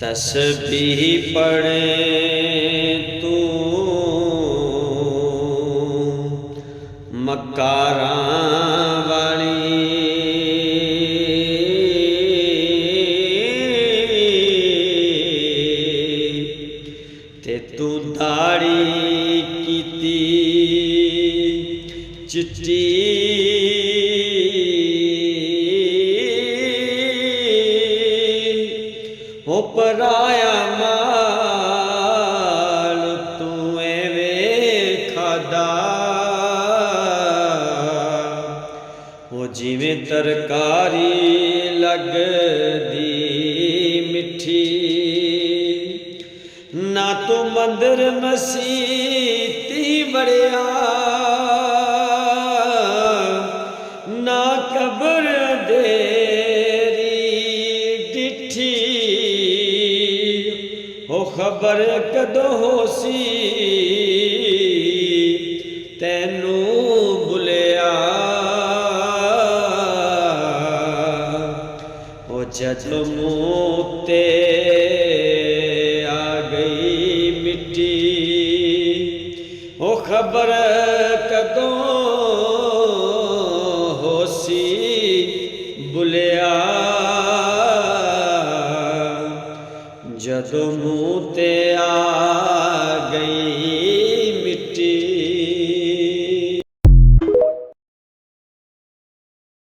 तस्बीह पढ़े तू मकारां वाली, ते तू दाड़ी कीती चिट्टी, ओ पराया माल तू एवें खादा, ओ जिवें तरकारी लगदी मिठी। ना तू मंदिर मसीती बड़िया, ना कबर देरी डिठी। ओ खबर कदों होसी तैनू बुलिया, ओ जदों मूंह ते आ गई मिट्टी। ओ खबर कदों होसी बुलिया, जदों मूंह ते आ गई